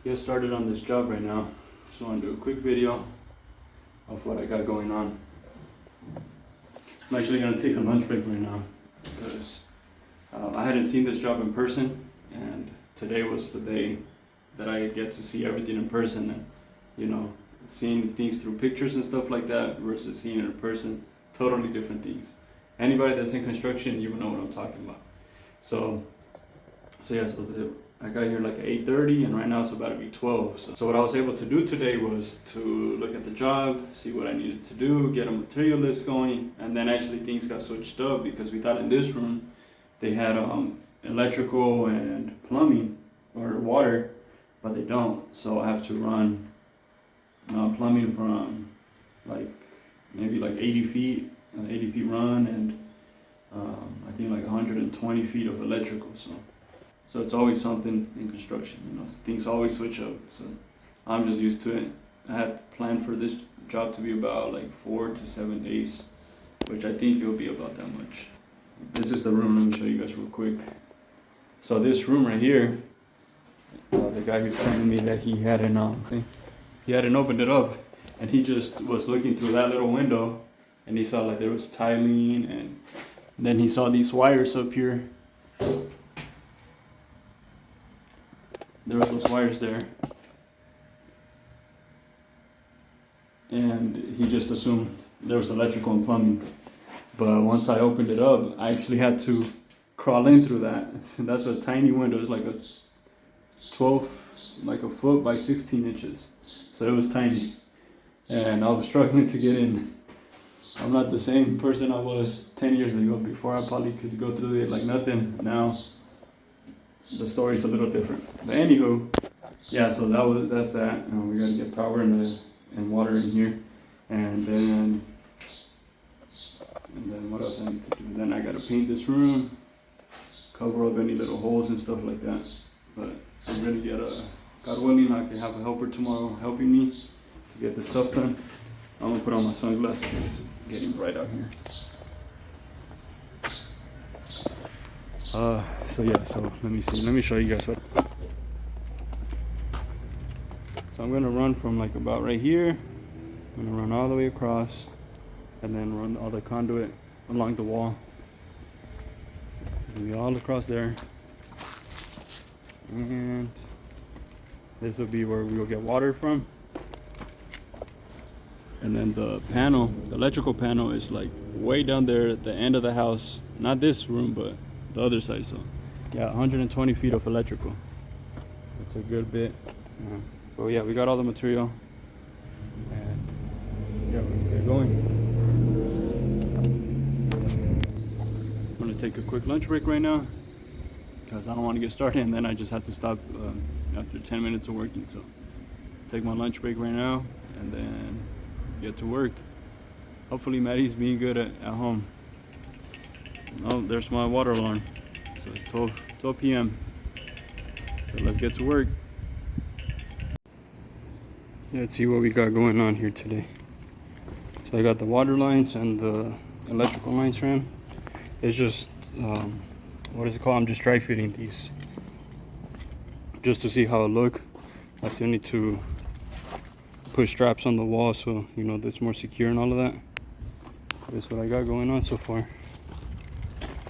get started on this job right now. Just want to do a quick video of what I got going on. I'm actually going to take a lunch break right now because I hadn't seen this job in person, and today was the day that I get to see everything in person. And seeing things through pictures and stuff like that versus seeing it in person, totally different things. Anybody that's in construction, you will know what I'm talking about. So I got here like at 8:30, and right now it's about to be 12. So what I was able to do today was to look at the job, see what I needed to do, get a material list going, and then actually things got switched up because we thought in this room they had electrical and plumbing or water, but they don't. So I have to run plumbing from maybe 80 feet, 80 feet run, and I think like 120 feet of electrical. So it's always something in construction, things always switch up. So I'm just used to it. I had planned for this job to be about like 4 to 7 days, which I think it'll be about that much. This is the room. Let me show you guys real quick. So this room right here, the guy who's telling me that he hadn't opened it up, and he just was looking through that little window, and he saw like there was tiling, and then he saw these wires up here. There were those wires there, and he just assumed there was electrical and plumbing. But once I opened it up, I actually had to crawl in through that. That's a tiny window. It's like a 12, like a foot by 16 inches. So it was tiny, and I was struggling to get in. I'm not the same person I was 10 years ago. Before, I probably could go through it like nothing. Now the story's a little different. But anywho, yeah, so that's that. We gotta get power and water in here, and then what else I need to do? Then I gotta paint this room, cover up any little holes and stuff like that. But I'm gonna get God willing, I can have a helper tomorrow helping me to get this stuff done. I'm gonna put on my sunglasses. It's getting bright out here. So let me show you guys what. So I'm gonna run from like about right here. I'm gonna run all the way across, and then run all the conduit along the wall. It's gonna be all across there, and this will be where we will get water from. And then the electrical panel is like way down there at the end of the house. Not this room, but the other side. So yeah, 120 feet of electrical. That's a good bit. But yeah, we got all the material, and yeah, we're gonna get going. I'm gonna take a quick lunch break right now because I don't want to get started, and then I just have to stop after 10 minutes of working. So take my lunch break right now, and then get to work. Hopefully Maddie's being good at home. Oh, there's my water alarm. So it's 12 p.m. So let's get to work. Let's see what we got going on here today. So I got the water lines and the electrical lines ran. It's just, what is it called? I'm just dry fitting these just to see how it look. I still need to put straps on the wall so that's more secure and all of that. That's what I got going on so far.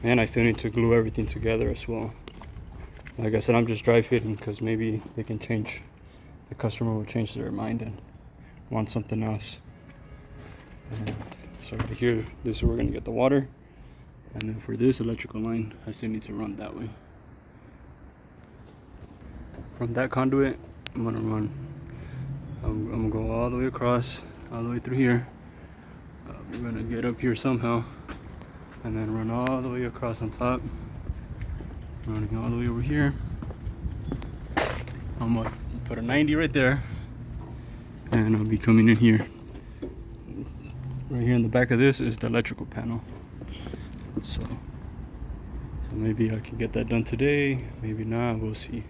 And I still need to glue everything together as well. Like I said, I'm just dry fitting because maybe they can change. The customer will change their mind and want something else. And so right here, this is where we're gonna get the water. And then for this electrical line, I still need to run that way. From that conduit, I'm gonna go all the way across, all the way through here. We're gonna get up here somehow, and then run all the way across on top, running all the way over here. I'm gonna put a 90 right there, and I'll be coming in here. Right here in the back of this is the electrical panel. So maybe I can get that done today, maybe not, we'll see.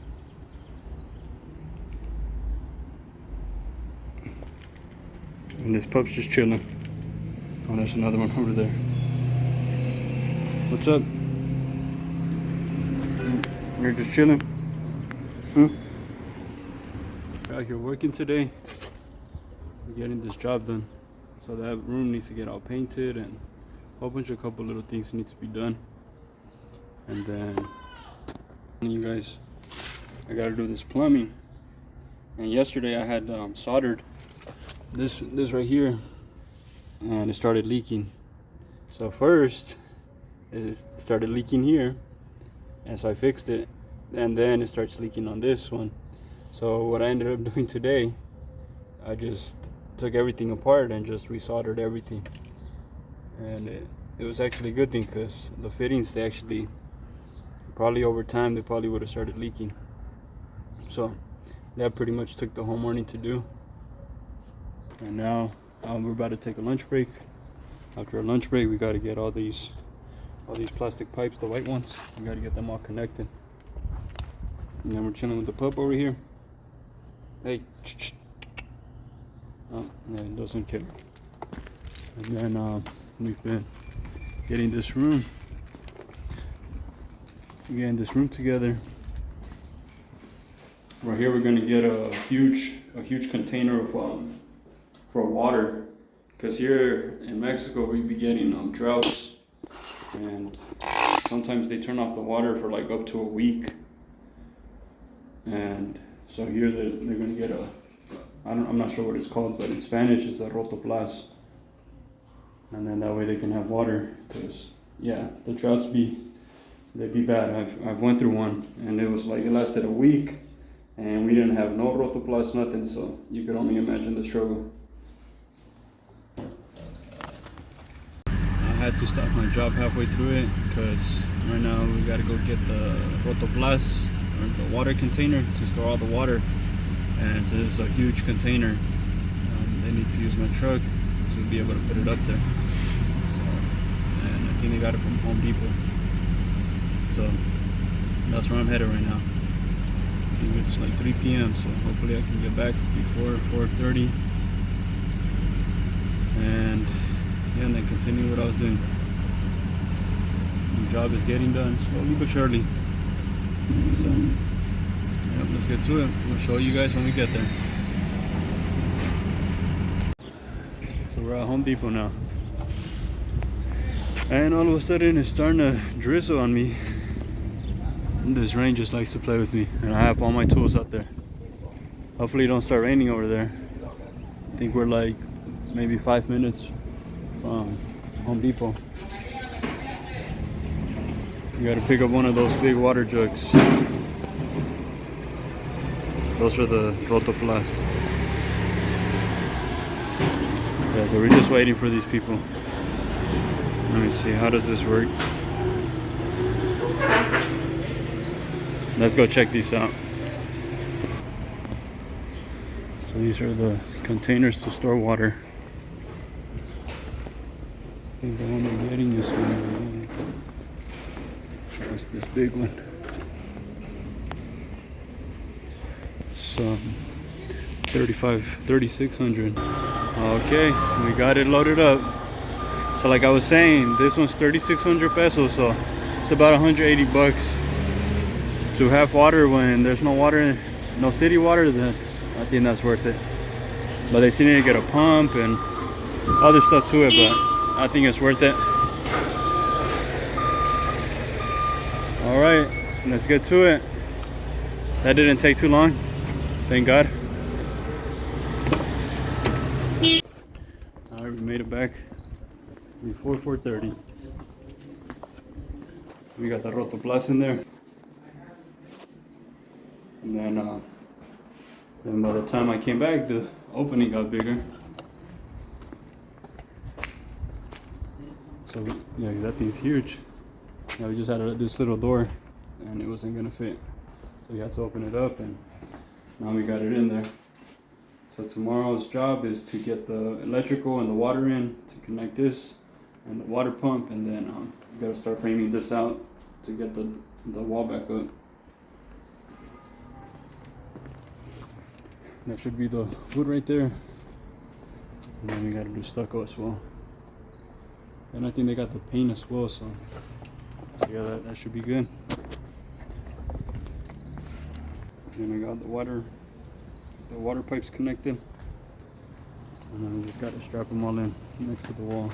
And this pup's just chilling. Oh, there's another one over there. What's up? You're just chilling? Huh? We're out here working today. We're getting this job done. So that room needs to get all painted and a couple little things need to be done. And then, you guys, I gotta do this plumbing. And yesterday I had soldered this right here, and it started leaking. So first, it started leaking here, and so I fixed it, and then it starts leaking on this one. So what I ended up doing today, I just took everything apart and just resoldered everything. And it was actually a good thing, because the fittings, they actually, probably over time, they probably would have started leaking. So that pretty much took the whole morning to do. And now we're about to take a lunch break. After a lunch break, we got to get all these plastic pipes, the white ones, we got to get them all connected. And then we're chilling with the pup over here. Hey. Oh, yeah, it doesn't care. And then we've been getting this room together. Right here, we're gonna get a huge container of for water, because here in Mexico we be getting droughts, and sometimes they turn off the water for like up to a week. And so here they're gonna get I'm not sure what it's called, but in Spanish it's a rotoplas. And then that way they can have water, because yeah, the droughts they'd be bad. I've went through one, and it was like, it lasted a week, and we didn't have no rotoplas, nothing, so you could only imagine the struggle. I had to stop my job halfway through it, because right now we gotta go get the rotoplas, or the water container, to store all the water. And so it's a huge container. They need to use my truck to be able to put it up there. So, and I think they got it from Home Depot. So that's where I'm headed right now. I think it's like 3 p.m. So hopefully I can get back before 4:30. And yeah, and then continue what I was doing. The job is getting done slowly but surely. So yep, let's get to it. We'll show you guys when we get there. So we're at Home Depot now. And all of a sudden it's starting to drizzle on me. And this rain just likes to play with me. And I have all my tools out there. Hopefully it don't start raining over there. I think we're like maybe 5 minutes from Home Depot. You gotta pick up one of those big water jugs. Those are the rotoplas. Yeah, so we're just waiting for these people. Let me see, how does this work? Let's go check these out. So these are the containers to store water. I think the one we're getting is one. That's this big one. So 3,600. Okay, we got it loaded up. So like I was saying, this one's 3,600 pesos, so it's about 180 bucks to have water when there's no water, no city water. I think that's worth it. But they still need to get a pump and other stuff to it, but I think it's worth it. All right, let's get to it. That didn't take too long, thank God. All right, we made it back before 4:30. We got the rotoplas in there, and then by the time I came back, the opening got bigger. So yeah, that thing's huge. Now we just had this little door, and it wasn't gonna fit, so we had to open it up, and now we got it in there. So tomorrow's job is to get the electrical and the water in to connect this and the water pump, and then we gotta start framing this out to get the wall back up. That should be the wood right there, and then we gotta do stucco as well. And I think they got the paint as well, so yeah, that should be good. And I got the water the water pipes connected. And then we just got to strap them all in next to the wall.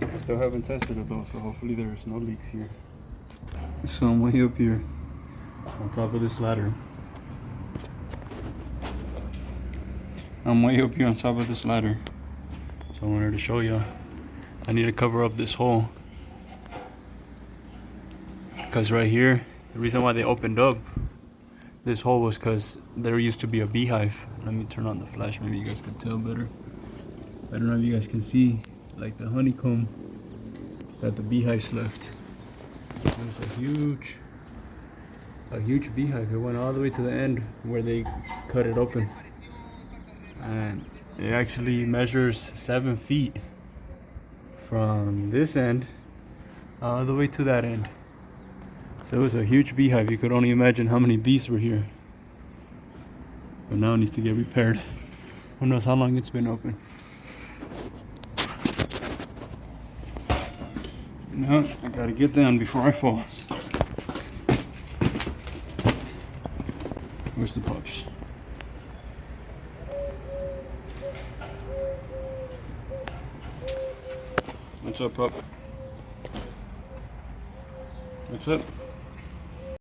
I still haven't tested it though, so hopefully there's no leaks here. So I'm way up here on top of this ladder. I'm way up here on top of this ladder. So I wanted to show you. I need to cover up this hole. Because right here, the reason why they opened up this hole was because there used to be a beehive. Let me turn on the flash, maybe you guys can tell better. I don't know if you guys can see like the honeycomb that the beehives left. It was a huge beehive. It went all the way to the end where they cut it open. And it actually measures 7 feet from this end all the way to that end. So it was a huge beehive. You could only imagine how many bees were here. But now it needs to get repaired. Who knows how long it's been open. No, I gotta get down before I fall. Where's the pups? What's up, pup? What's up?